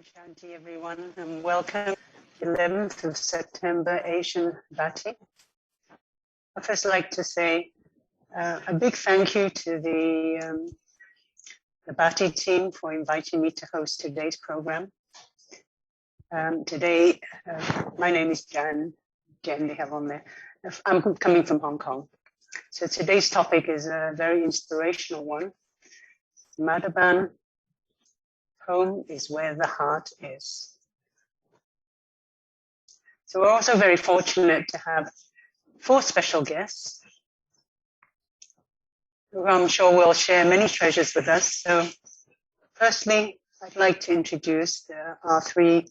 Shanti, everyone, and welcome to 11th of September Asian Bhatti. I'd first like to say a big thank you to the Bhatti team for inviting me to host today's program. Today, my name is Gyan. Gyan, they have on there. I'm coming from Hong Kong. So today's topic is a very inspirational one. Madhuban, home is where the heart is. So we're also very fortunate to have 4 special guests who I'm sure will share many treasures with us. So firstly, I'd like to introduce our 3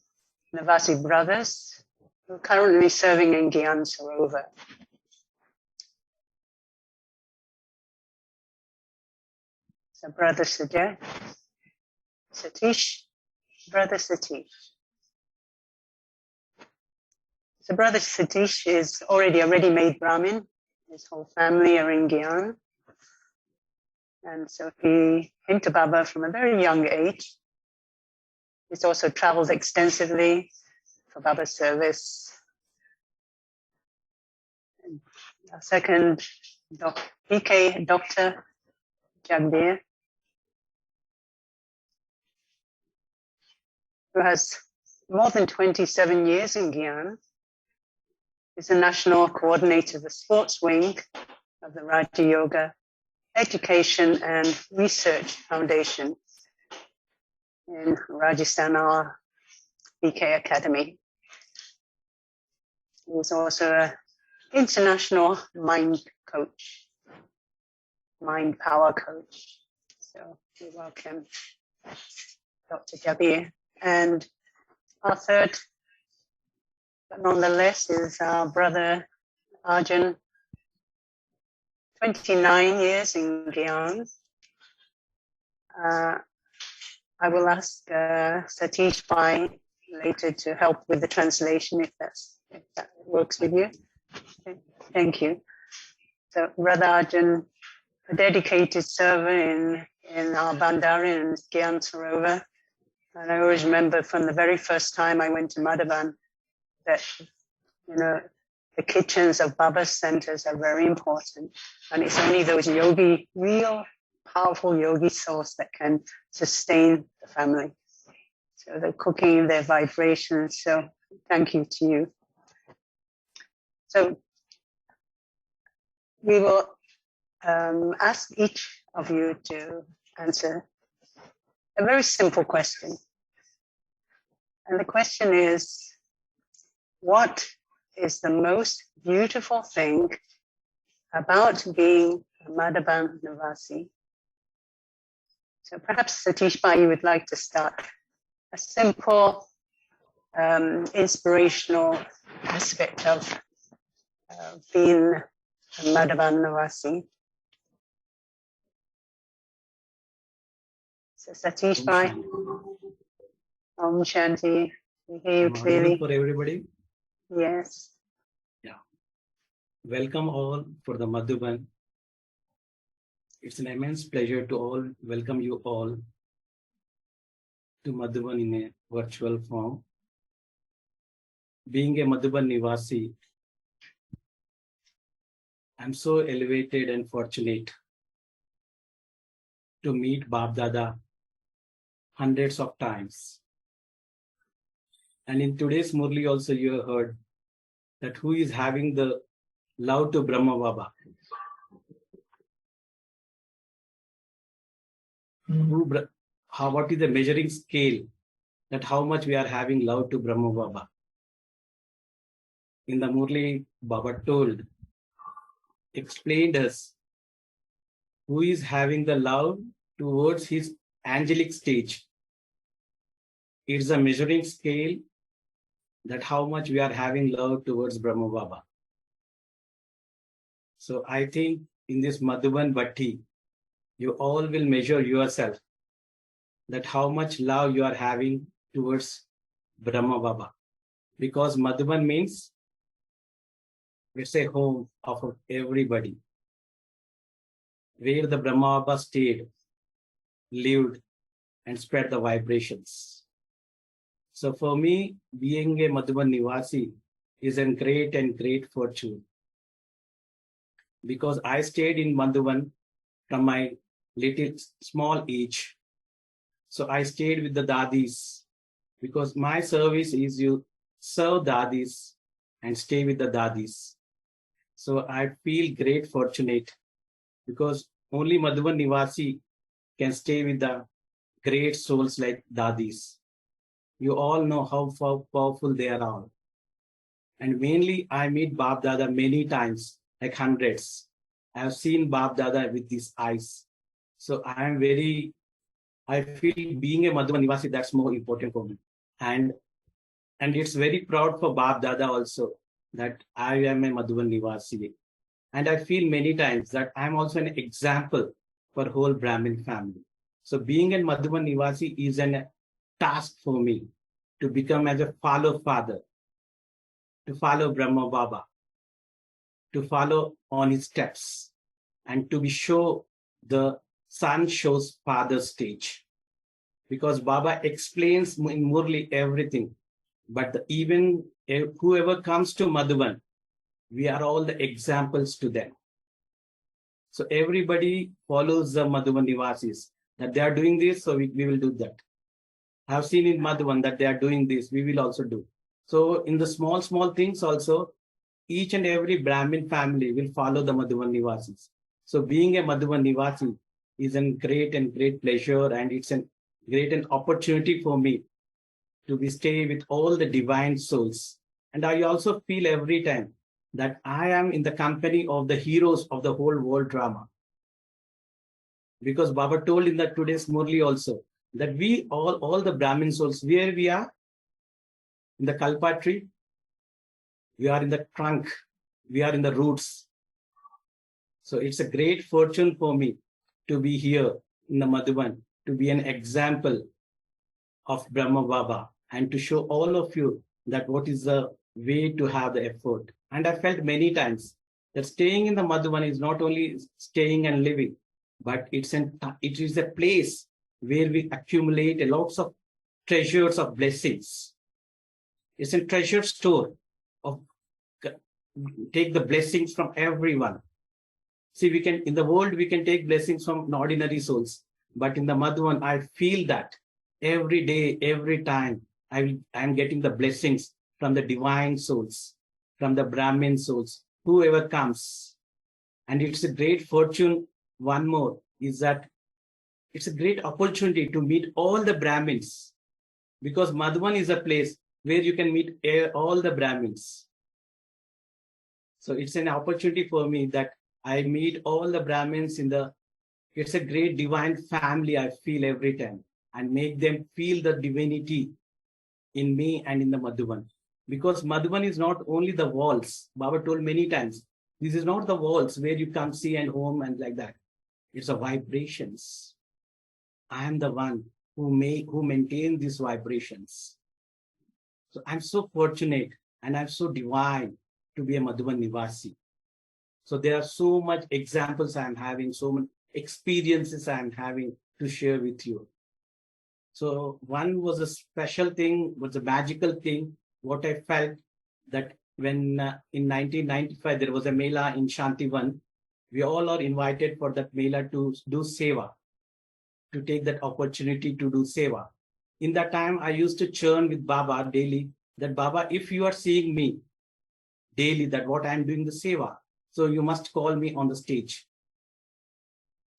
Navasi brothers who are currently serving in Gyan, Sarovar. So Brother Satish, Brother Satish. So Brother Satish is already a ready-made Brahmin. His whole family are in Gyan. And so he came to Baba from a very young age. He's also traveled extensively for Baba's service. And our second, PK Dr. Jagdir, who has more than 27 years in Gyan, is the national coordinator of the sports wing of the Raja Yoga Education and Research Foundation in Rajasthan, our BK Academy. He is also an international mind coach, mind power coach. So we welcome Dr. Jabir. And our third, but nonetheless, is our brother Arjun, 29 years in Gyan. I will ask Satish Bhai later to help with the translation if that works with you. Okay. Thank you. So Brother Arjun, a dedicated server in our Bandari in Gyan Sarovar. And I always remember from the very first time I went to Madhuban that, the kitchens of Baba's centers are very important. And it's only those real powerful yogi souls that can sustain the family. So the cooking, their vibrations. So thank you to you. So we will ask each of you to answer a very simple question. And the question is, what is the most beautiful thing about being a Madhuban Navasi? So perhaps Satish Bhai, you would like to start a simple, inspirational aspect of being a Madhuban Navasi. So Satish Bhai, Om Shanti, we hear you clearly. For everybody? Yes. Yeah. Welcome all for the Madhuban. It's an immense pleasure to welcome you all to Madhuban in a virtual form. Being a Madhuban Nivasi, I'm so elevated and fortunate to meet Bab Dada hundreds of times. And in today's Murli also you have heard that who is having the love to Brahma Baba. What is the measuring scale that how much we are having love to Brahma Baba? In the Murli, Baba explained us who is having the love towards his angelic stage. It's a measuring scale that how much we are having love towards Brahma Baba. So I think in this Madhuban Bhatti, you all will measure yourself that how much love you are having towards Brahma Baba. Because Madhuban means it's a home of everybody, where the Brahma Baba stayed, lived, and spread the vibrations. So for me, being a Madhuban Nivasi is a great and great fortune, because I stayed in Madhuban from my little small age. So I stayed with the dadis, because my service is you serve dadis and stay with the dadis. So I feel great fortunate, because only Madhuban Nivasi can stay with the great souls like dadis. You all know how powerful they are all. And mainly I meet Bab Dada many times, like hundreds. I have seen Bab Dada with these eyes. So I feel being a Madhuban Nivasi, that's more important for me. And it's very proud for Bab Dada also that I am a Madhuban Nivasi. And I feel many times that I'm also an example for whole Brahmin family. So being a Madhuban Nivasi is a task for me to become as a follow father, to follow Brahma Baba, to follow on his steps, and to be sure the son shows father's stage. Because Baba explains in Murli everything. But even whoever comes to Madhuban, we are all the examples to them. So everybody follows the Madhuban Nivasis, that they are doing this, so we will do that. I have seen in Madhuban that they are doing this, we will also do. So in the small things also, each and every Brahmin family will follow the Madhuban Nivasis. So being a Madhuban Nivasi is a great and great pleasure, and it's a great an opportunity for me to stay with all the divine souls. And I also feel every time that I am in the company of the heroes of the whole world drama. Because Baba told in the today's Murli also that we all the Brahmin souls, where we are, in the Kalpa tree, we are in the trunk, we are in the roots. So it's a great fortune for me to be here in the Madhuban, to be an example of Brahma Baba, and to show all of you that what is the way to have the effort. And I felt many times that staying in the Madhuban is not only staying and living, but it is a place where we accumulate a lots of treasures of blessings. It's a treasure store of take the blessings from everyone. See, we can in the world we can take blessings from ordinary souls, but in the Madhuban I feel that every day, every time I am getting the blessings from the divine souls, from the Brahmin souls, whoever comes. And it's a great fortune. One more is that it's a great opportunity to meet all the Brahmins, because Madhuban is a place where you can meet all the Brahmins. So it's an opportunity for me that I meet all the Brahmins it's a great divine family I feel every time, and make them feel the divinity in me and in the Madhuban. Because Madhuban is not only the walls. Baba told many times, this is not the walls where you come see and home and like that. It's the vibrations. I am the one who maintain these vibrations. So I'm so fortunate and I'm so divine to be a Madhuban Nivasi. So there are so much examples I'm having, so many experiences I'm having to share with you. So one was a special thing, was a magical thing, what I felt that when in 1995, there was a Mela in Shantivan. We all are invited for that Mela to do Seva, to take that opportunity to do Seva. In that time, I used to churn with Baba daily that Baba, if you are seeing me daily, that what I'm doing the Seva, so you must call me on the stage.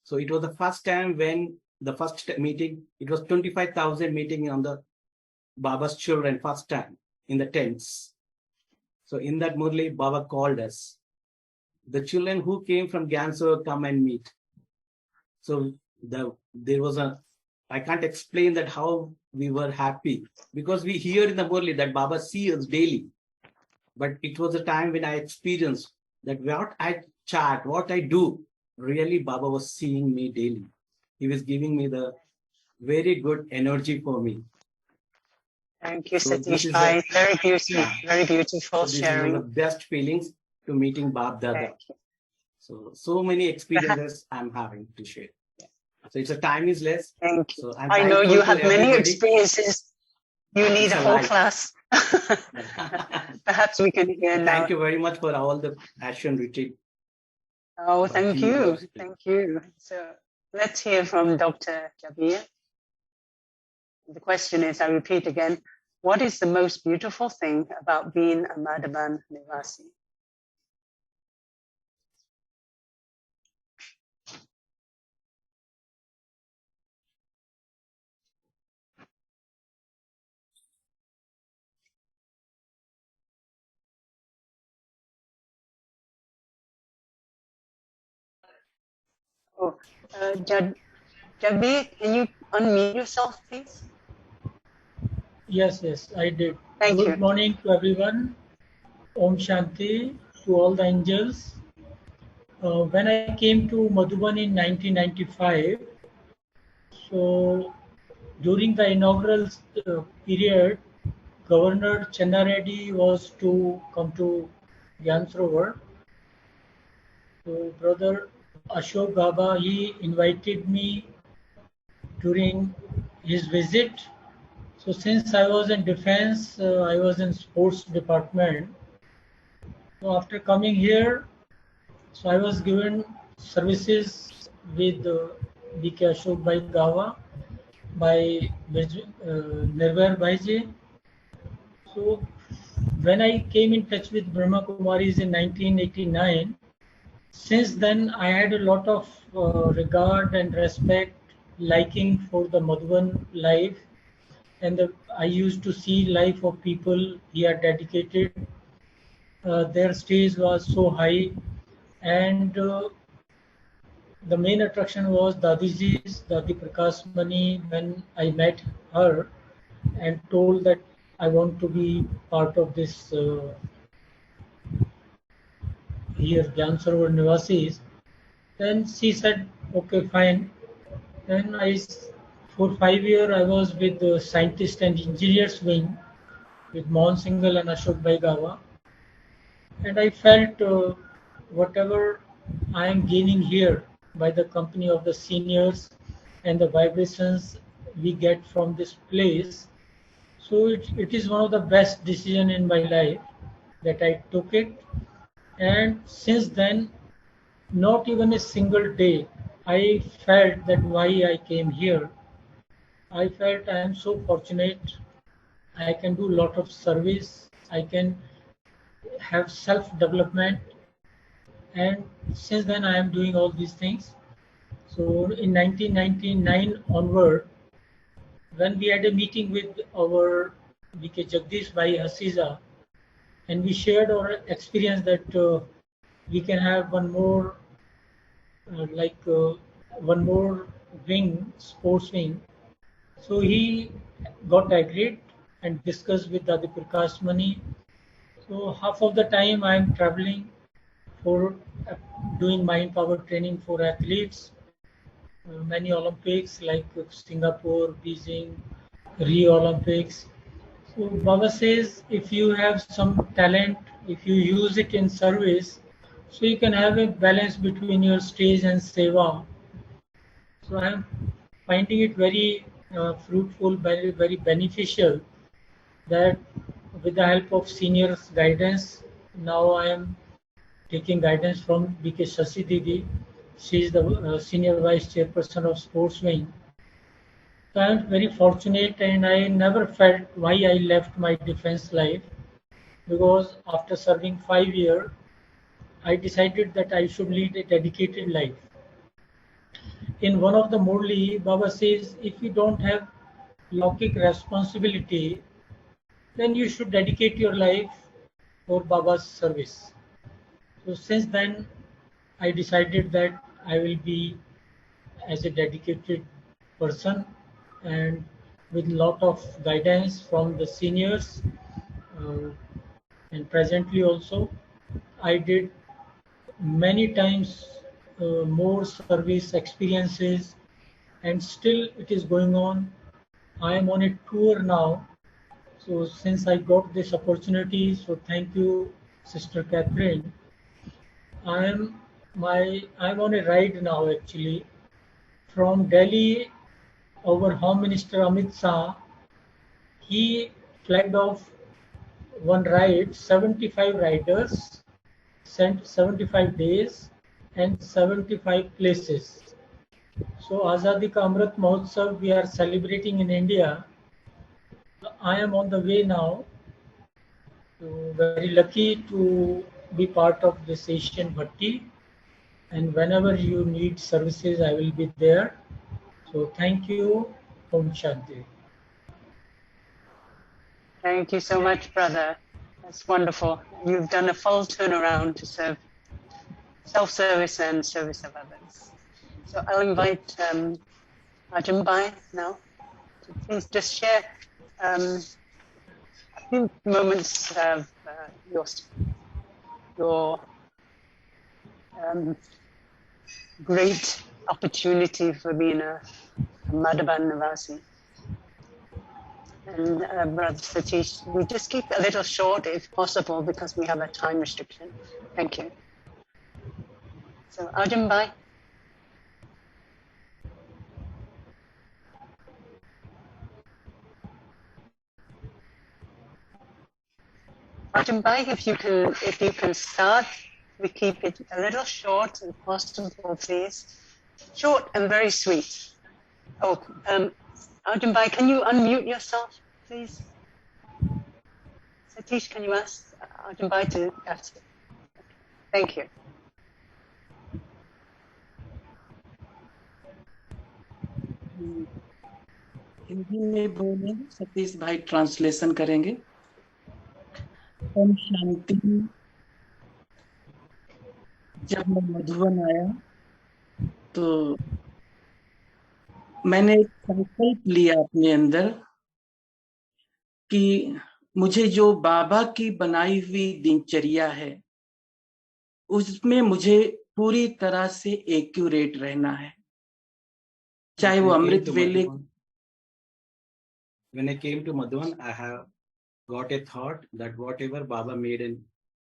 So it was the first time when the first meeting, it was 25,000 meeting on the Baba's children first time in the tents. So in that Murli, Baba called us. The children who came from Gyan come and meet. So there was I can't explain that how we were happy, because we hear in the Murli that Baba sees us daily. But it was a time when I experienced that what I chat, what I do, really Baba was seeing me daily. He was giving me the very good energy for me. Thank you, Satish Bhai. Very beautiful, very beautiful so sharing. This is the best feelings to meeting Bab Dada. So many experiences I'm having to share. So it's a time is less. Thank you. So I know you have many experiences. You need It's a a whole life. class. Perhaps we can hear now. Thank you very much for all the passion retreat. Oh, thank Bhatti you. was- Thank you. So let's hear from Dr. Jabir. The question is, I repeat again, what is the most beautiful thing about being a Madhuban Nivasi? Oh, Jabir, can you unmute yourself, please? Yes, I did. Thank Good you. morning to everyone. Om Shanti to all the angels. When I came to Madhuban in 1995, so during the inaugural period, Governor Channa Reddy was to come to Gyan Sarovar. So brother Ashok Gaba, he invited me during his visit. So since I was in defense, I was in sports department. So after coming here, so I was given services with B.K. Ashok Bhai Gawa by Nirvana Bhaiji. So when I came in touch with Brahma Kumaris in 1989, since then I had a lot of regard and respect, liking for the Madhuban life, and I used to see life of people here dedicated. Their stage was so high, and the main attraction was Dadiji's, Dadi Prakash Mani, when I met her and told that I want to be part of this here, Gyan Sarovar Nivasis. Then she said, okay, fine. Then for 5 years, I was with the scientist and engineers wing with Mohan Singhal and Ashok Bhai Gawa. And I felt whatever I am gaining here by the company of the seniors and the vibrations we get from this place. So it is one of the best decision in my life that I took it. And since then, not even a single day, I felt that why I came here. I felt I am so fortunate. I can do a lot of service. I can have self-development. And since then, I am doing all these things. So in 1999 onward, when we had a meeting with our BK Jagdish Bhai Hasiza, and we shared our experience that we can have one more wing, sports wing. So he got agreed and discussed with Dadi Prakash Mani. So half of the time I am traveling for doing mind power training for athletes. Many Olympics like Singapore, Beijing, Rio Olympics. So Baba says if you have some talent, if you use it in service, so you can have a balance between your stage and seva. So I am finding it very fruitful, very beneficial that with the help of seniors guidance, now I am taking guidance from BK Shashi Didi. She is the senior vice chairperson of sports wing. So I am very fortunate, and I never felt why I left my defense life, because after serving 5 years, I decided that I should lead a dedicated life. In one of the Murli, Baba says, if you don't have Lokik responsibility, then you should dedicate your life for Baba's service. So since then, I decided that I will be as a dedicated person, and with lot of guidance from the seniors, uh, and presently also I did many times more service experiences, and still it is going on. I am on a tour now. So since I got this opportunity, so thank you, Sister Catherine. I'm on a ride now actually from Delhi. Our Home Minister Amit Shah, he flagged off one ride, 75 riders, sent 75 days and 75 places. So Azadi Ka Amrit Mahotsav we are celebrating in India. I am on the way now. So very lucky to be part of this Asian Bhatti, and whenever you need services, I will be there. So thank you. Om Shanti. Thank you so much, brother. That's wonderful. You've done a full turnaround to serve self-service and service of others. So I'll invite Ajahn Bhai now to please just share a few moments of your great opportunity for being a Madhuban Nivasi. And Brother Satish, we just keep it a little short if possible because we have a time restriction. Thank you. So Ajahn Bhai. Ajahn Bhai, if you can start, we keep it a little short if possible, please. Short and very sweet. Oh, Ajahn Bhai, can you unmute yourself, please? Satish, can you ask Ajahn Bhai to ask? Thank you. Hindi में बोले, सतीश भाई translation करेंगे। ओम शांति। जब मैं मधुबन आया तो मैंने एक संकल्प लिया अपने अंदर कि मुझे जो बाबा की बनाई हुई दिनचर्या है उसमें मुझे पूरी तरह से एक्यूरेट रहना है, चाहे वो अमृत वेले। When I came to Madhuban, I have got a thought that whatever Baba made in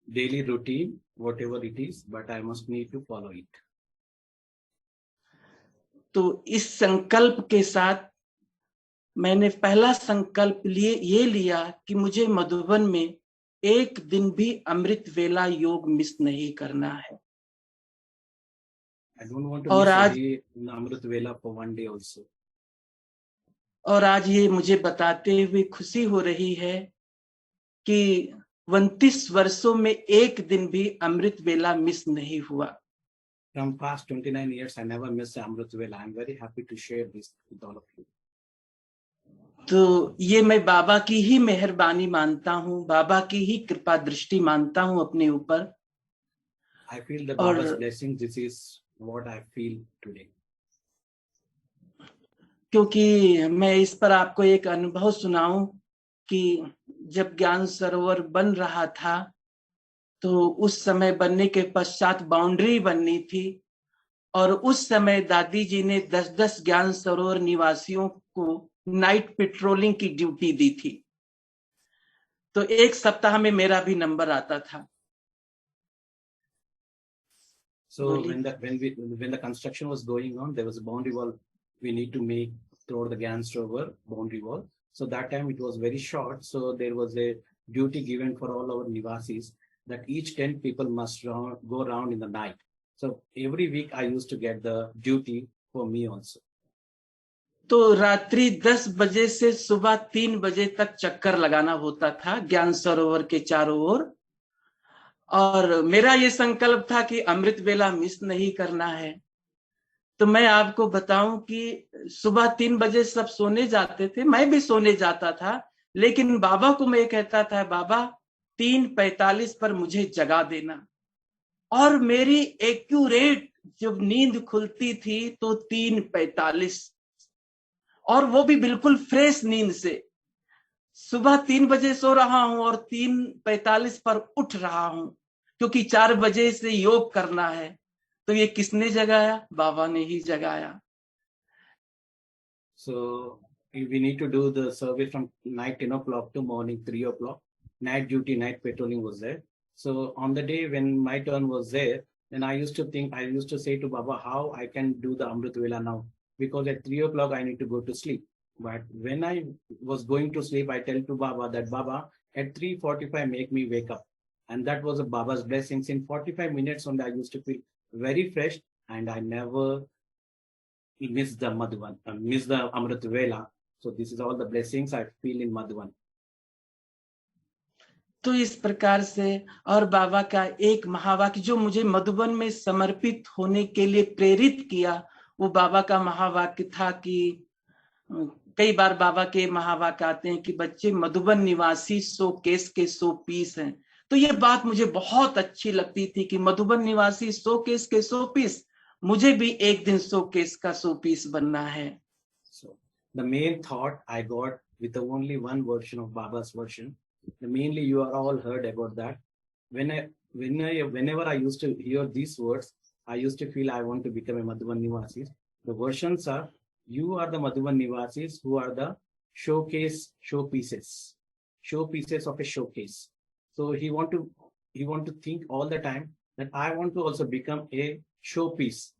daily routine, whatever it is, but I must need to follow it. तो इस संकल्प के साथ मैंने पहला संकल्प ये लिया कि मुझे मधुबन में एक दिन भी अमृत वेला योग मिस नहीं करना है। I don't want to miss a day in Amrit Vela for one day also. और आज ये मुझे बताते हुए खुशी हो रही है कि 29 वर्षों में एक दिन भी अमृत वेला मिस नहीं हुआ। From past 29 years, I never missed Amrit Vela. I'm very happy to share this with all of you. तो ये मैं बाबा की ही मेहरबानी मानता हूँ, बाबा की ही कृपा दृष्टि मानता हूँ अपने ऊपर। I feel the Baba's blessing. This is what I feel today. क्योंकि मैं इस पर आपको एक अनुभव सुनाऊं कि जब ज्ञान सरोवर बन रहा था तो उस समय बनने के पश्चात बाउंड्री बननी थी और उस समय दादी जी ने 10-10 ज्ञान सरोवर निवासियों को नाइट पेट्रोलिंग की ड्यूटी दी थी। तो एक सप्ताह में मेरा भी नंबर आता था। So when the construction was going on, there was a boundary wall we need to make through the Gyan Sarovar boundary wall. So that time it was very short. So there was a duty given for all our Nivasis that each 10 people must go around in the night. So every week I used to get the duty for me also. तो रात्रि 10 बजे से सुबह 3 बजे तक चक्कर लगाना होता था ज्ञान सरोवर के चारों ओर। और मेरा ये संकल्प था कि अमृत वेला मिस नहीं करना है। तो मैं आपको बताऊं कि सुबह 3 बजे सब सोने जाते थे, मैं भी सोने जाता था, लेकिन बाबा को मैं कहता था बाबा 3:45 पर मुझे जगा देना। और मेरी एक्यूरेट जब नींद खुलती थी तो 3:45 और वो भी बिल्कुल फ्रेश नींद से। सुबह 3 बजे सो रहा हूं और 3:45 पर उठ रहा हूं क्योंकि 4 बजे से योग करना है। तो ये किसने जगाया? बाबा ने ही जगाया। So we need to do the survey from night 10 o'clock to morning 3 o'clock. Night duty, night patrolling was there. So on the day when my turn was there, then I used to say to Baba, how I can do the Amrit Vela now? Because at 3 o'clock I need to go to sleep. But when I was going to sleep, I tell to Baba that Baba, at 3:45 make me wake up. And that was a Baba's blessings. In 45 minutes only I used to feel very fresh, and I never miss the Madhuban, miss the Amrit Vela. So this is all the blessings I feel in Madhuban. तो इस प्रकार से और बाबा का एक महावाक्य जो मुझे मधुबन में समर्पित होने के लिए प्रेरित किया, वो बाबा का महावाक्य था कि कई बार बाबा के महावाक्य आते हैं कि बच्चे मधुबन निवासी 100 केस के 100 पीस हैं। तो ये बात मुझे बहुत अच्छी लगती थी कि मधुबन निवासी 100 केस के 100 पीस, मुझे भी एक दिन 100 केस का 100 पीस बनना है। So the main thought I got with the only one version of Baba's version, mainly you are all heard about that. Whenever I used to hear these words, I used to feel I want to become a Madhuban Nivasis. The versions are, you are the Madhuban Nivasis who are the showpieces of a showcase. So he want to think all the time that I want to also become a showpiece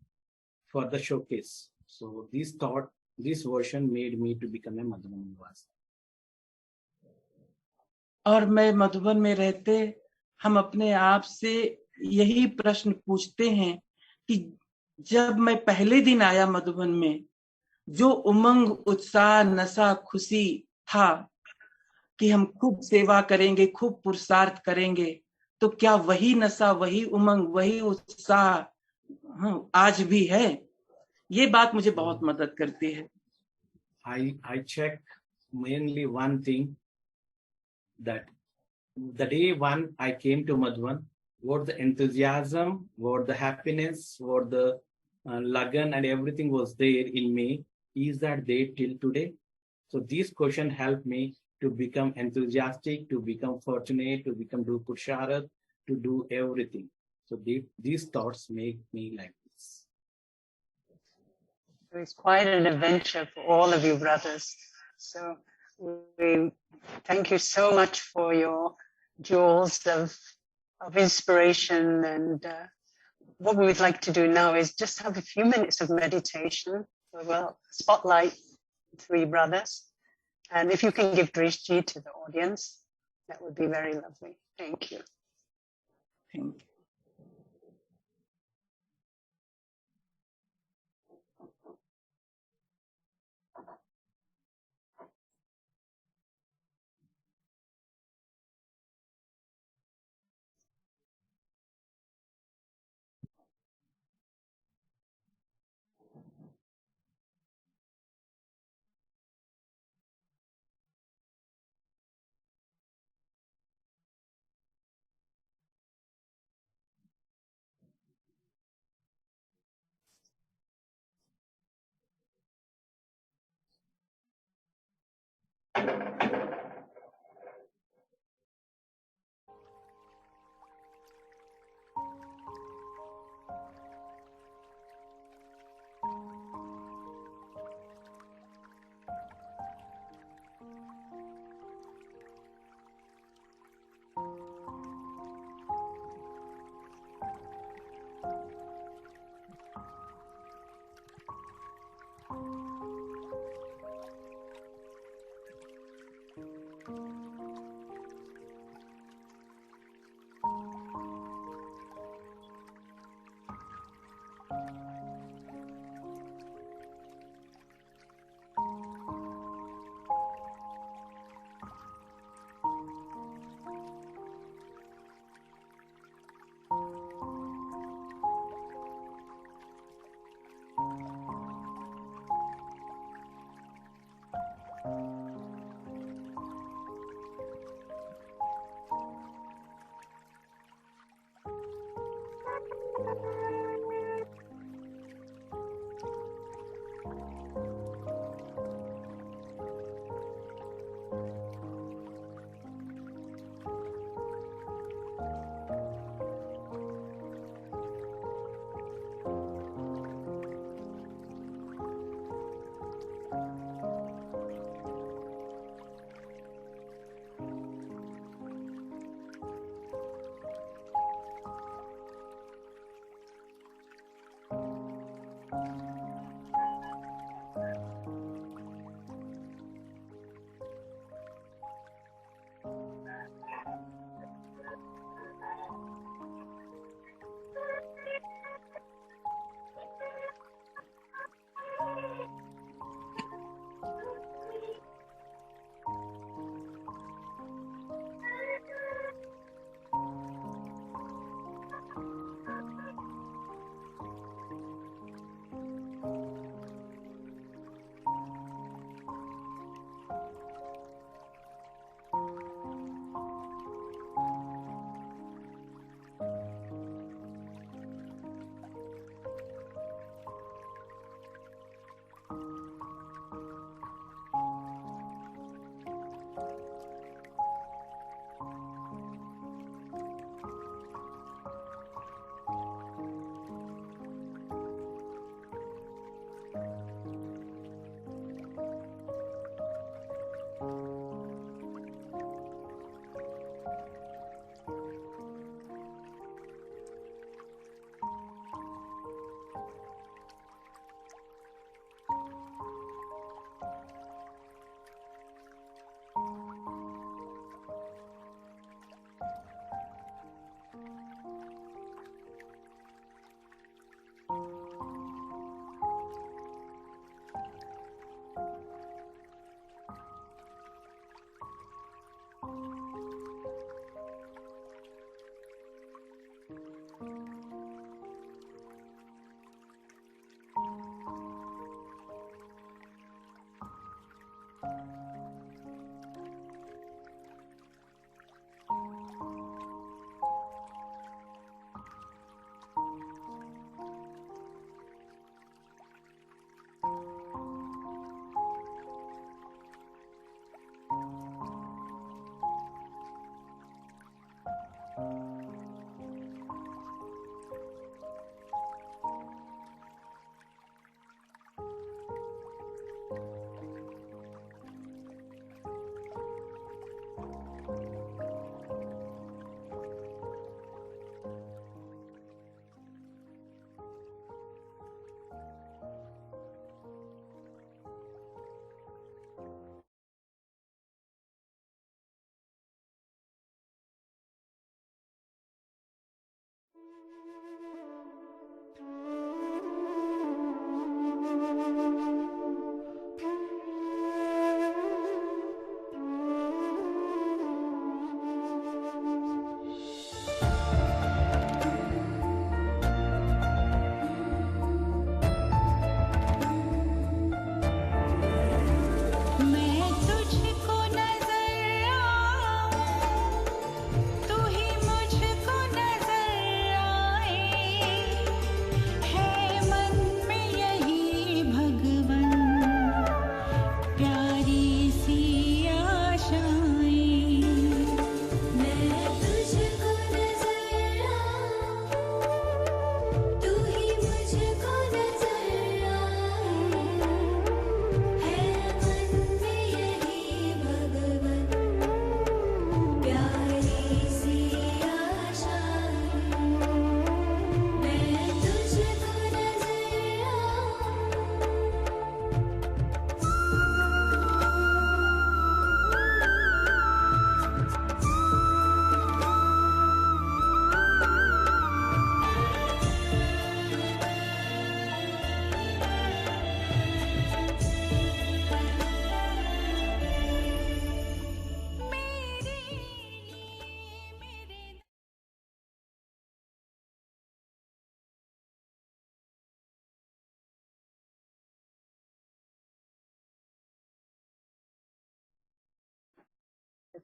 for the showcase. So this version made me to become a Madhuban Nivasi. और मैं मधुबन में रहते हम अपने आप से यही प्रश्न पूछते हैं कि जब मैं पहले दिन आया मधुबन में, जो उमंग, उत्साह, नशा, खुशी था कि हम खूब सेवा करेंगे, खूब पुरुषार्थ करेंगे, तो क्या वही नशा, वही उमंग, वही उत्साह आज भी है? ये बात मुझे बहुत मदद करती है। I check mainly one thing, that the day one I came to Madhuban, what the enthusiasm, what the happiness, what the lagan and everything was there in me, is that there till today? So this question helped me to become enthusiastic, to become fortunate, to become do Purusharat, to do everything. So these thoughts make me like this. It's quite an adventure for all of you brothers. So we thank you so much for your jewels of inspiration. And what we would like to do now is just have a few minutes of meditation. We'll spotlight three brothers. And if you can give Drishji to the audience, that would be very lovely. Thank you. Thank you.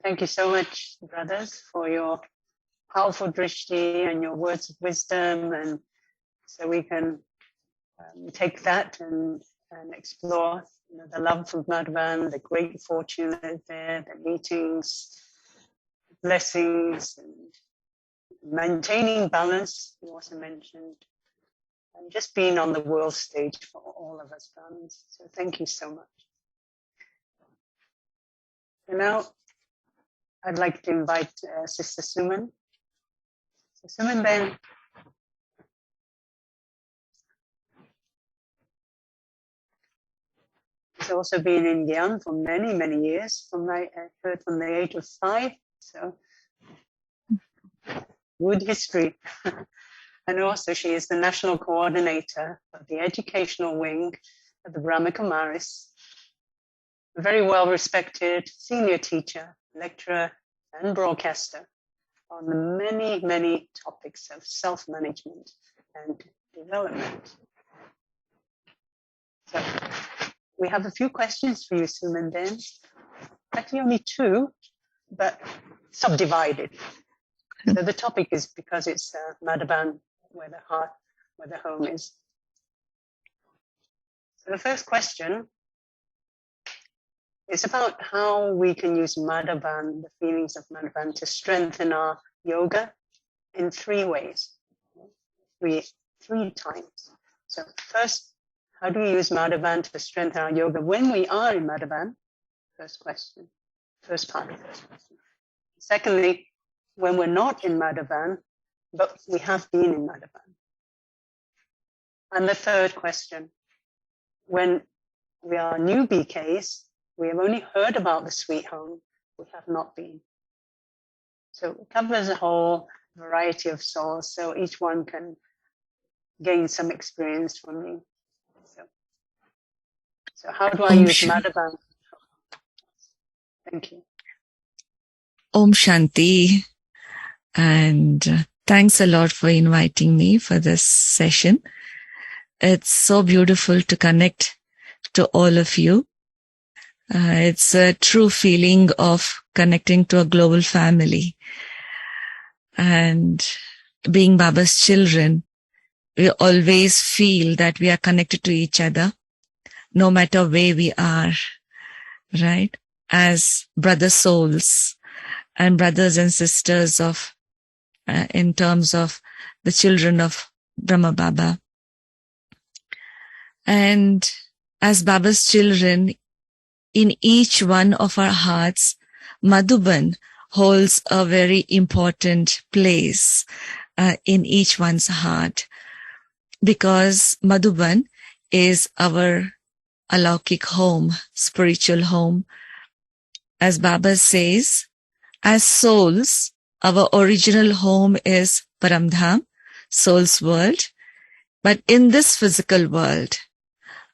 Thank you so much, brothers, for your powerful drishti and your words of wisdom, and so we can take that and explore the love of Madhuban, the great fortune that is there, the meetings, blessings, and maintaining balance, you also mentioned, and just being on the world stage for all of us Brahmins. So thank you so much. So now I'd like to invite Sister Suman. So Suman then has also been in Gyan for many, many years, I heard from the age of 5, so good history. And also she is the national coordinator of the educational wing of the Brahma Kumaris, a very well-respected senior teacher, lecturer, and broadcaster on the many, many topics of self-management and development. So we have a few questions for you, Suman, then. Actually only 2, but subdivided. So the topic is because it's Madhuban, where the heart, where the home is. So the first question is about how we can use Madhuban, the feelings of Madhuban, to strengthen our yoga in 3 ways, 3 times. So first, how do we use Madhuban to strengthen our yoga when we are in Madhuban? First question, first part of the first question. Secondly, when we're not in Madhuban, but we have been in Madhuban. And the third question, when we are new BKs, we have only heard about the sweet home, we have not been. So it covers a whole variety of souls, so each one can gain some experience from me. So how do I use Madhuban? Thank you. Om Shanti. And thanks a lot for inviting me for this session. It's so beautiful to connect to all of you. It's a true feeling of connecting to a global family. And being Baba's children, we always feel that we are connected to each other, no matter where we are, right? As brother souls and brothers and sisters of, in terms of the children of Brahma Baba. And as Baba's children, in each one of our hearts, Madhuban holds a very important place in each one's heart, because Madhuban is our alaukik home, spiritual home. As Baba says, as souls, our original home is Paramdham, soul's world. But in this physical world,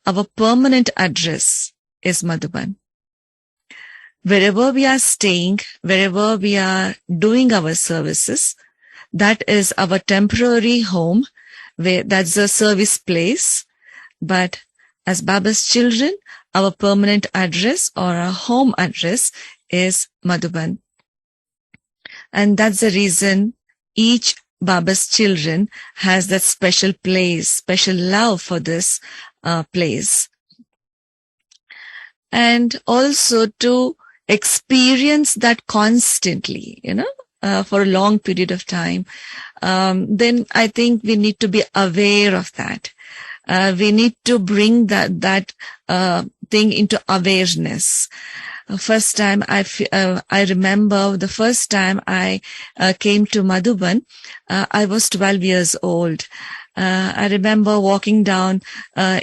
our permanent address is Madhuban. Wherever we are staying, wherever we are doing our services, that is our temporary home, where that's a service place. But as Baba's children, our permanent address or our home address is Madhuban. And that's the reason each Baba's children has that special place, special love for this place. And also to experience that constantly, for a long period of time, then I think we need to be aware of that. We need to bring that thing into awareness. First time I remember the first time I came to Madhuban, I was 12 years old. I remember walking down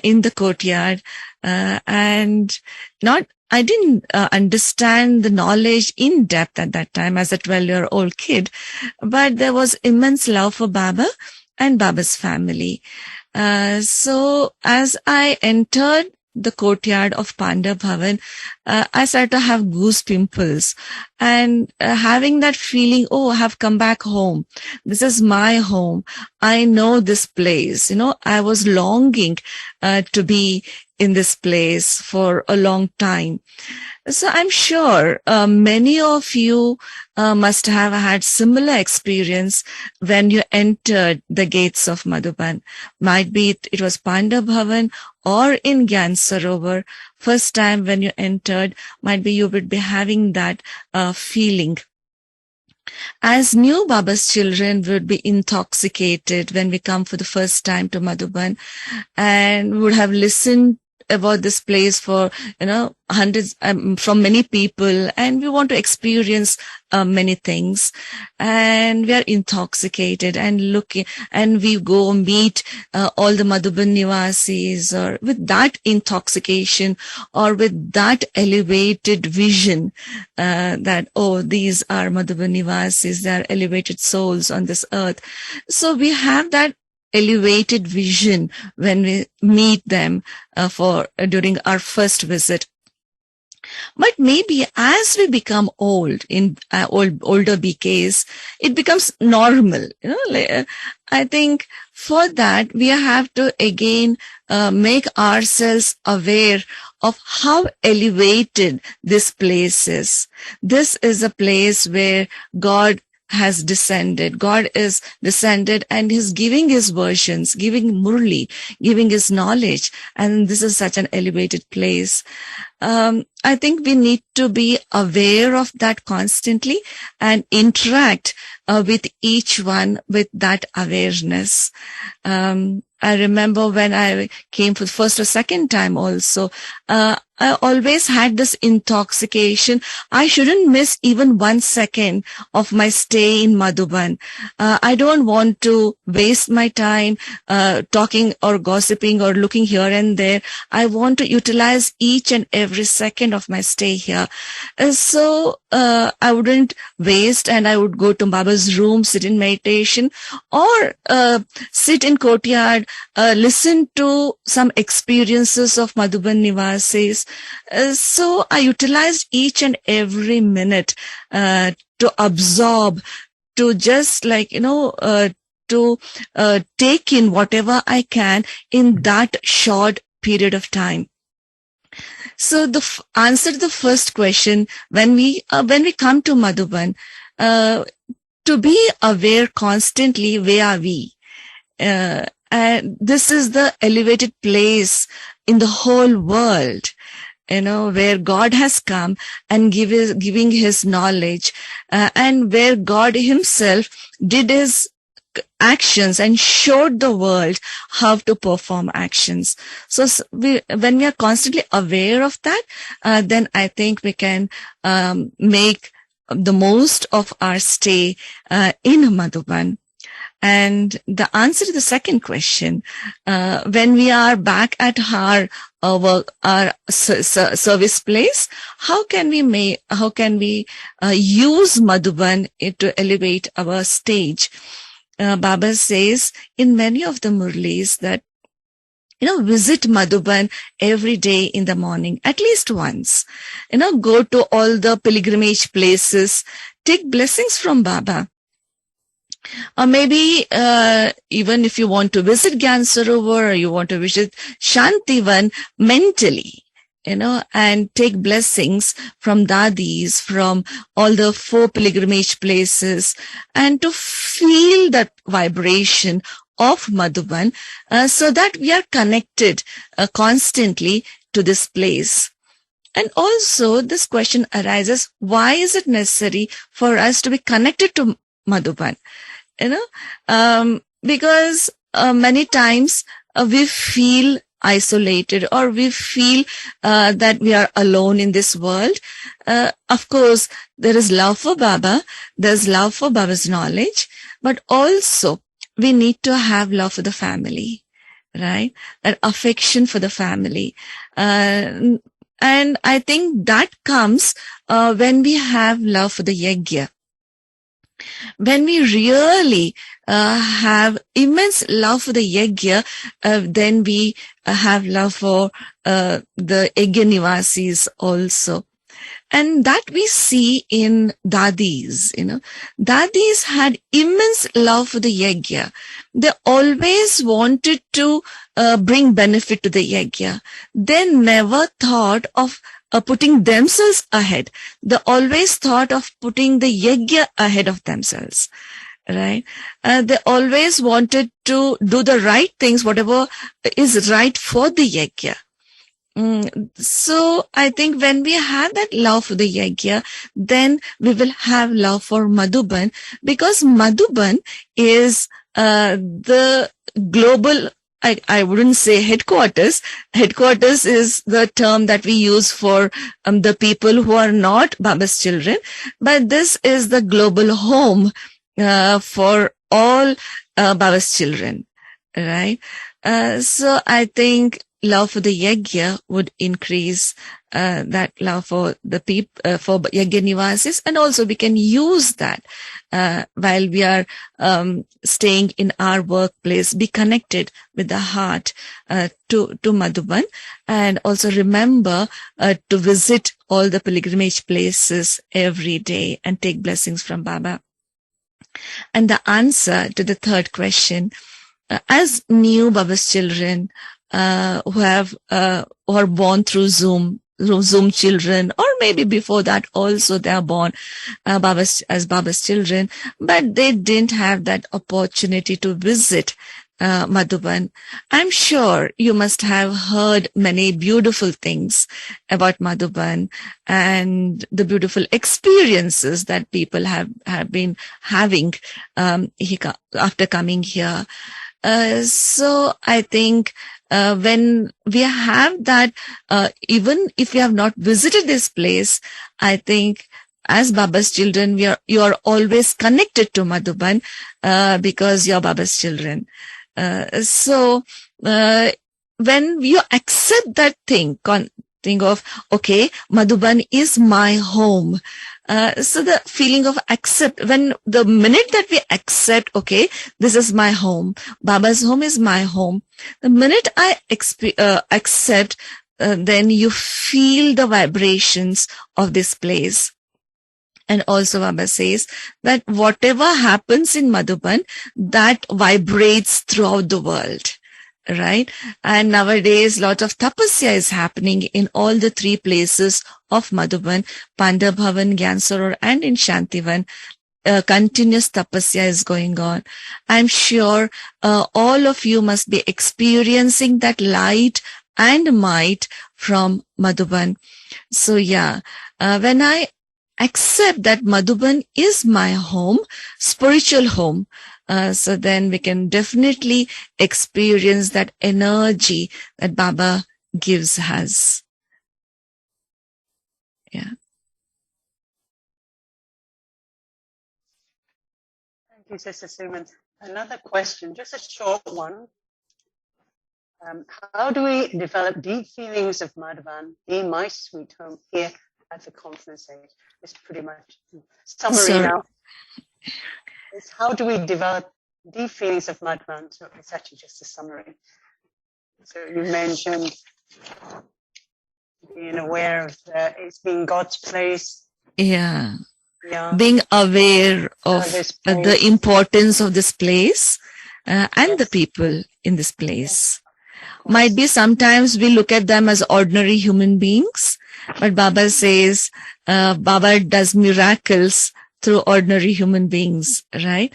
in the courtyard, and I didn't understand the knowledge in depth at that time as a 12-year-old kid, but there was immense love for Baba and Baba's family. So as I entered the courtyard of Panda Bhavan, I started to have goose pimples and having that feeling, oh, I have come back home. This is my home. I know this place. I was longing to be in this place for a long time. So I'm sure many of you must have had similar experience when you entered the gates of Madhuban. Might be it was Panda Bhavan or in Gyan Sarovar. First time when you entered, might be you would be having that feeling. As new Baba's children would be intoxicated when we come for the first time to Madhuban and would have listened about this place for hundreds from many people, and we want to experience many things, and we are intoxicated and looking, and we go meet all the Madhuban Nivasis, or with that intoxication or with that elevated vision that, oh, these are Madhuban Nivasis, they are elevated souls on this earth. So we have that elevated vision when we meet them during our first visit. But maybe as we become old in older BKs, it becomes normal. I think for that we have to again make ourselves aware of how elevated this place is. This is a place where God has descended. God is descended and He's giving His versions, giving Murli, giving His knowledge. And this is such an elevated place. I think we need to be aware of that constantly and interact with each one with that awareness. I remember when I came for the first or second time also, I always had this intoxication. I shouldn't miss even 1 second of my stay in Madhuban. I don't want to waste my time talking or gossiping or looking here and there. I want to utilize each and every second of my stay here. So I wouldn't waste, and I would go to Baba's room, sit in meditation, or sit in courtyard, listen to some experiences of Madhuban Nivasis. So I utilized each and every minute to absorb, to just to take in whatever I can in that short period of time. So the answer to the first question, when we come to Madhuban, to be aware constantly, where are we? And this is the elevated place in the whole world, where God has come and giving his knowledge, and where God himself did his actions and showed the world how to perform actions. So when we are constantly aware of that, then I think we can make the most of our stay in Madhuban. And the answer to the second question, when we are back at our service place, how can we use Madhuban to elevate our stage? Baba says in many of the Murlis that, visit Madhuban every day in the morning, at least once. Go to all the pilgrimage places, take blessings from Baba. Or maybe even if you want to visit Gyan Sarovar, or you want to visit Shantivan mentally, and take blessings from Dadis, from all the 4 pilgrimage places, and to feel that vibration of Madhuban, so that we are connected constantly to this place. And also this question arises, why is it necessary for us to be connected to Madhuban? Because many times we feel isolated, or we feel that we are alone in this world. Of course, there is love for Baba, there's love for Baba's knowledge, but also we need to have love for the family, right? That affection for the family. And I think that comes when we have love for the yajna. When we really have immense love for the yajna, then we have love for the yajna nivasis also. And that we see in Dadis, Dadis had immense love for the yajna. They always wanted to bring benefit to the yajna. They never thought of putting themselves ahead. They always thought of putting the yajna ahead of themselves, right? They always wanted to do the right things, whatever is right for the yajna. So I think when we have that love for the yajna, then we will have love for Madhuban, because Madhuban is the global, I wouldn't say headquarters. Headquarters is the term that we use for the people who are not Baba's children, but this is the global home for all Baba's children, right? So I think love for the yajna would increase that love for the people, for yajna nivasis, and also we can use that while we are staying in our workplace. Be connected with the heart to Madhuban, and also remember to visit all the pilgrimage places every day and take blessings from Baba. And the answer to the third question, as new Baba's children, who are born through Zoom children, or maybe before that also they are born as Baba's children, but they didn't have that opportunity to visit Madhuban. I'm sure you must have heard many beautiful things about Madhuban and the beautiful experiences that people have been having after coming here. So I think when we have that, even if we have not visited this place, I think as Baba's children, you are always connected to Madhuban because you are Baba's children. So when you accept that thing of, okay, Madhuban is my home. So the feeling of when the minute that we accept, okay, this is my home, Baba's home is my home. The minute I accept, then you feel the vibrations of this place. And also Baba says that whatever happens in Madhuban, that vibrates throughout the world. right? And nowadays, lot of tapasya is happening in all the three places of Madhuban, Pandav Bhavan, Gyan Sarovar, and in Shantivan. Continuous tapasya is going on. I'm sure all of you must be experiencing that light and might from Madhuban. So yeah, when I accept that Madhuban is my home, spiritual home, so then we can definitely experience that energy that Baba gives us. Yeah. Thank you, Sister Suman. Another question, just a short one. How do we develop deep feelings of Madhuban being my sweet home here at the conference age? It's pretty much summary now. It's how do we develop deep feelings of Madhuban? So it's actually just a summary. So you mentioned being aware of it's being God's place. Yeah. Yeah. Being aware of the importance of this place and the people in this place. Might be sometimes we look at them as ordinary human beings, but Baba says Baba does miracles through ordinary human beings, right?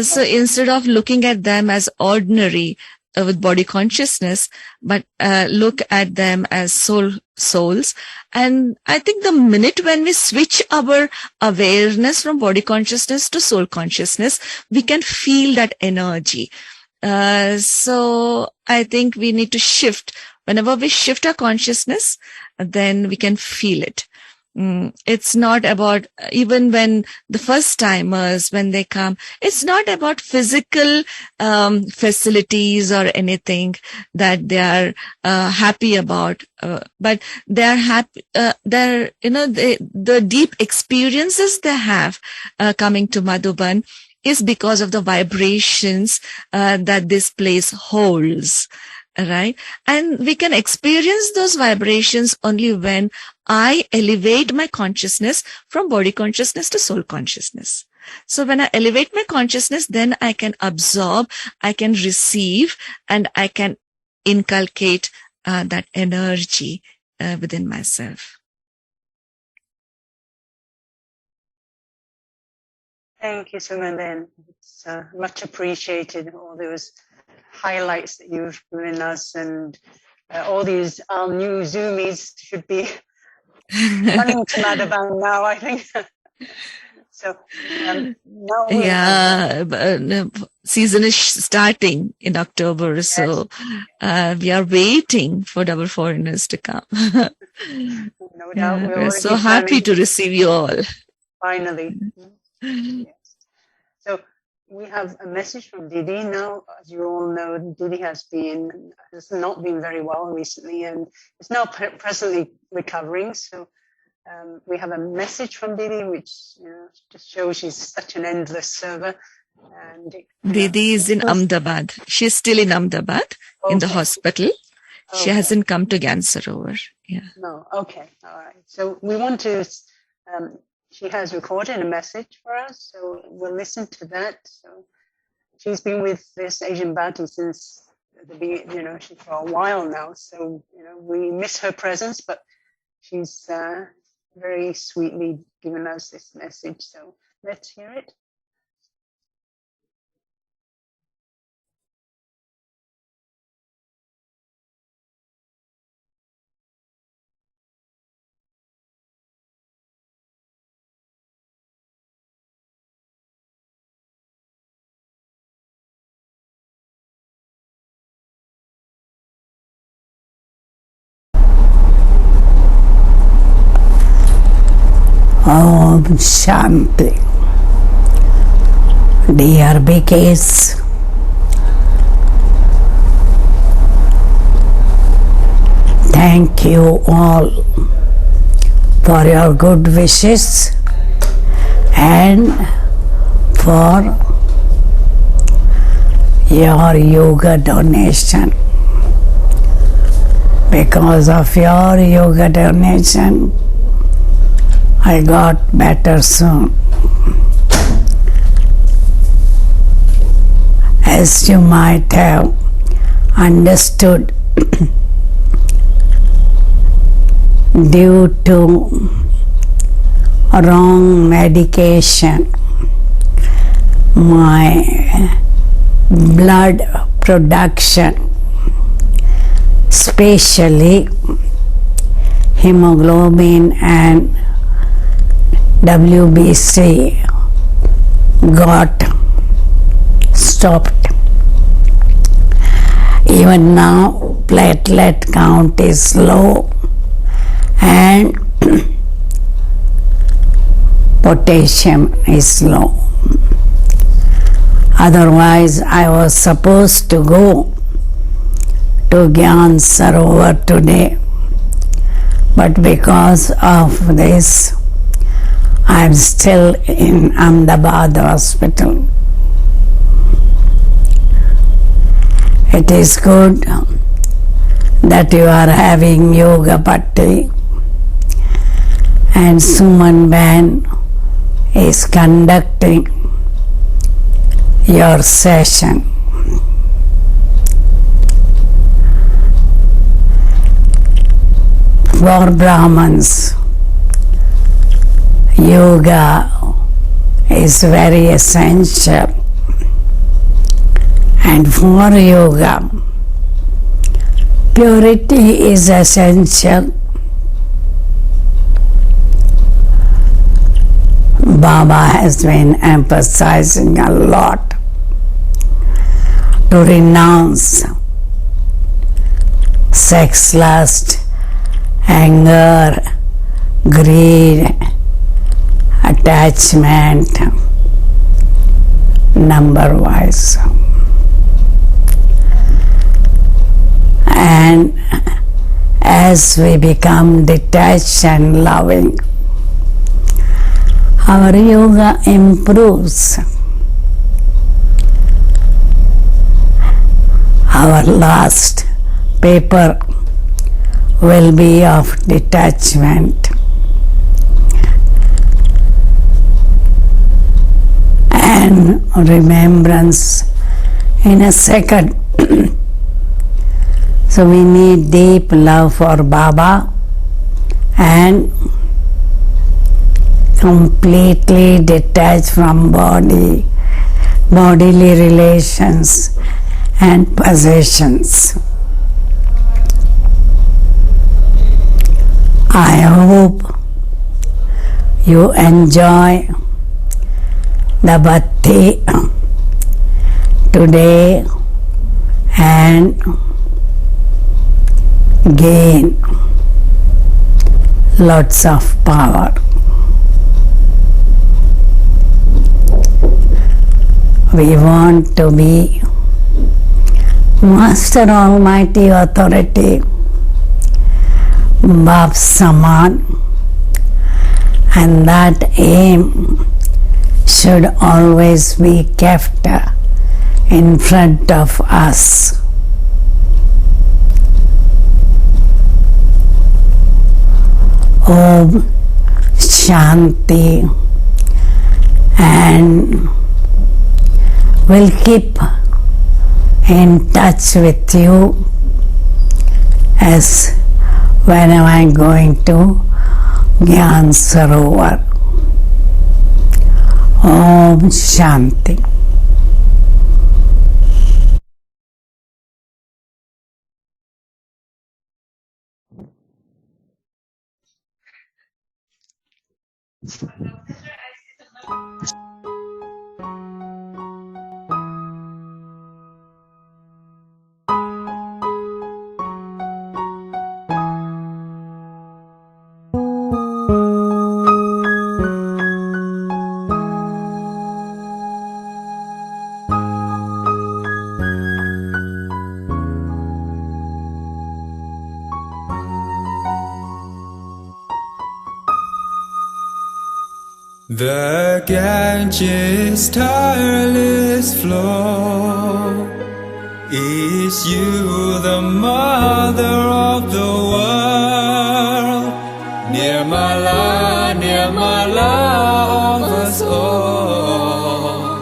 So instead of looking at them as ordinary with body consciousness, but look at them as souls. And I think the minute when we switch our awareness from body consciousness to soul consciousness, we can feel that energy. So I think we need to shift. Whenever we shift our consciousness, then we can feel it. It's not about, even when the first timers, when they come, it's not about physical facilities or anything that they are happy about, but they are happy, the deep experiences they have coming to Madhuban is because of the vibrations that this place holds, right? And we can experience those vibrations only when I elevate my consciousness from body consciousness to soul consciousness. So when I elevate my consciousness, then I can absorb, I can receive, and I can inculcate that energy within myself. Thank you, Suman. It's much appreciated, all those highlights that you've given us, and all these new Zoomies should be running to Madhuban now, I think. So now season is starting in October, yes. So we are waiting for double foreigners to come. No doubt. We're so happy to receive you all. Finally. Yes. So we have a message from Didi now. As you all know, Didi has not been very well recently and is now presently recovering. So we have a message from Didi, which just shows she's such an endless server. And Didi is in Ahmedabad. She's still in Ahmedabad in the hospital. Okay. She hasn't come to Gyan Sarovar. Yeah. No. Okay. All right. So we want to. She has recorded a message for us, so we'll listen to that. So she's been with this Asian Bhatti since for a while now. So we miss her presence, but she's very sweetly given us this message. So let's hear it. Om Shanti. Dear BKs, thank you all for your good wishes and for your yoga donation. Because of your yoga donation, I got better soon. As you might have understood due to wrong medication, my blood production, especially hemoglobin and WBC, got stopped. Even now platelet count is low and potassium is low. Otherwise, I was supposed to go to Gyan Sarovar today, but because of this, I am still in Ahmedabad hospital. It is good that you are having yoga Bhatti, and Suman Ben is conducting your session. For Brahmins, yoga is very essential, and for yoga, purity is essential. Baba has been emphasizing a lot to renounce sex, lust, anger, greed, attachment, number-wise. And as we become detached and loving, our yoga improves. Our last paper will be of detachment and remembrance in a second. So we need deep love for Baba and completely detached from bodily relations and possessions. I hope you enjoy the Bhatti today and gain lots of power. We want to be Master Almighty Authority, Bap Saman, and that aim should always be kept in front of us. Om Shanti, and we'll keep in touch with you as when am I going to Gyan Sarovar. Om Shanti. The Ganges' tireless flow, is you the mother of the world? Nirmala, Nirmala of us all.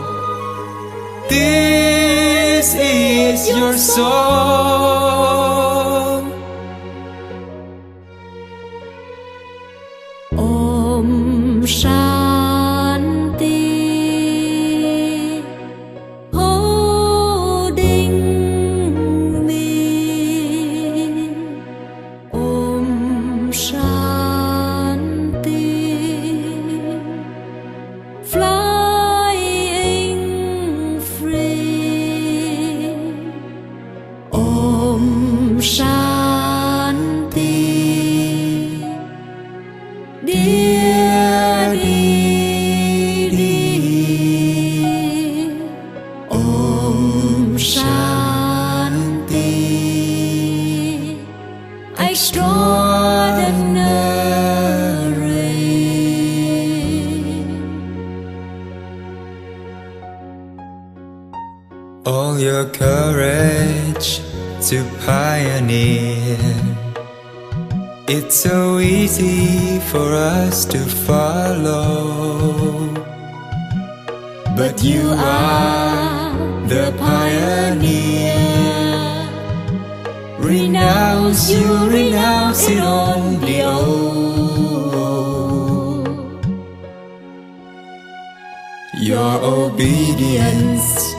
This is is your song. Om Shanti. Holding me. Om Shanti. Flying free. Om Shanti. Dear Didi. Om Shanti. Extraordinary. All your courage to pioneer. It's so easy for us to follow, but you are the pioneer. Renounce, you renounce it on the old. Your obedience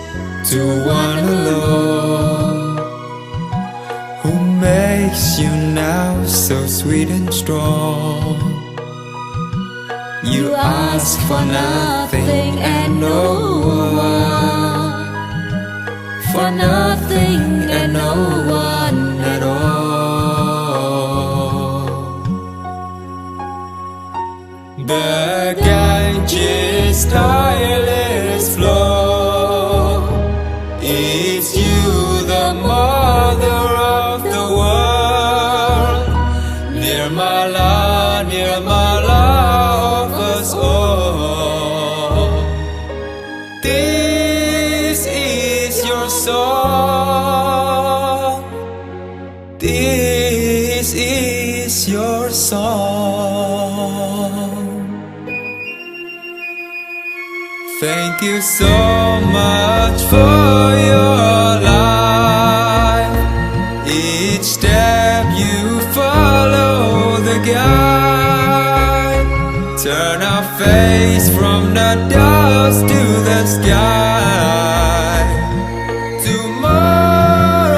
to one alone, who makes you now so sweet and strong. You ask for nothing and no one, for nothing and no one at all. The Ganges tireless flow, it's you, the mother of the world. Nirmala, Nirmala of us all. This is your song. This is your song. Thank you so much for your life. Each step you follow the guide. Turn our face from the dust to the sky. Tomorrow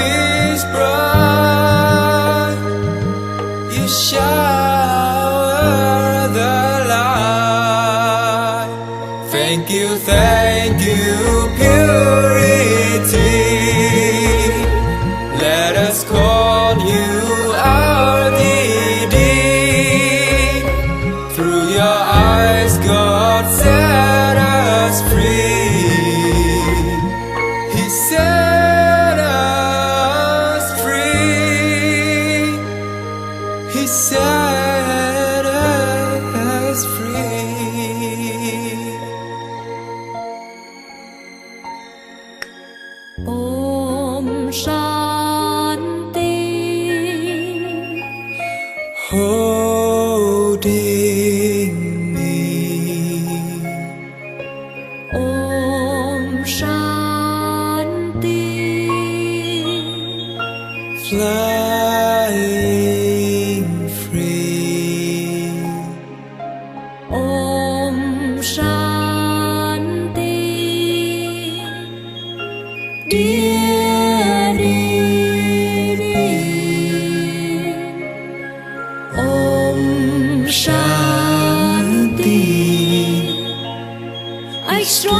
is bright. You shower the light. Thank you, purity. Let us call you our Didi. Through your eyes, God set us free. He set us free. He set us free. Om Shanti. Holding me. Om Shanti. Flying free. Om Shanti. Dear Didi. Om Shanti. Extraordinary.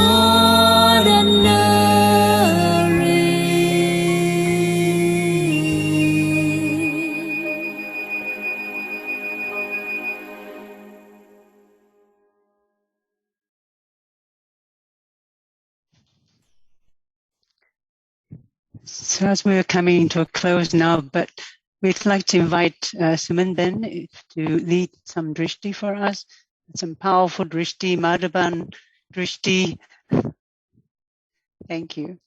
So as we're coming to a close now, but we'd like to invite Suman Ben to lead some drishti for us, some powerful drishti, Madhuban drishti. Thank you.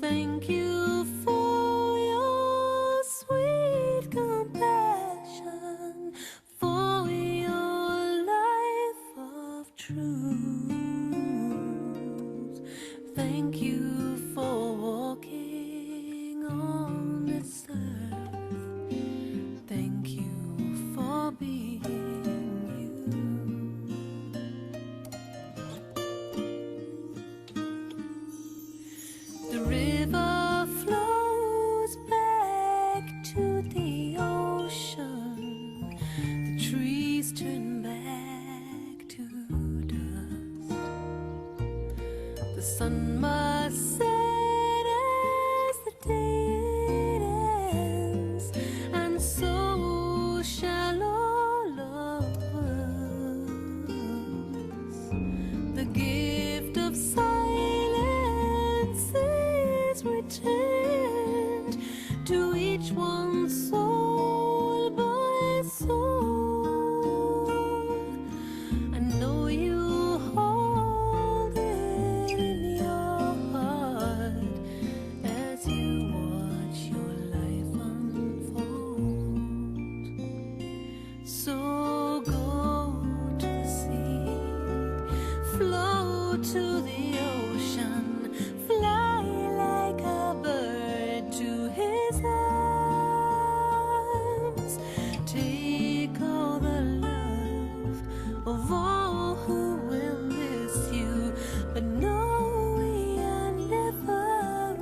Thank you for your sweet compassion, for your life of truth. Thank you for walking on this earth. Thank you for being you. The river flows back to the ocean. The trees turn back to dust. The sun must set as the day ends, and so shall all of us. The gift of silence is returned to each one, soul by soul. I know you hold it in your heart as you watch your life unfold. So go to the sea, flow to the ocean, fly like a bird to his arms. Take all the love of all who will miss you, but know we are never apart.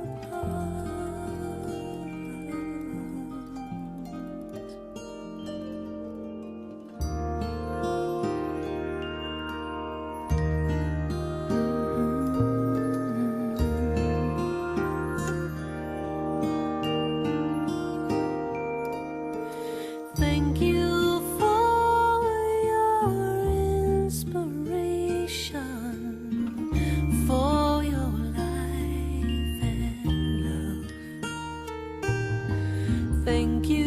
Thank you for your inspiration, for your life and love. Thank you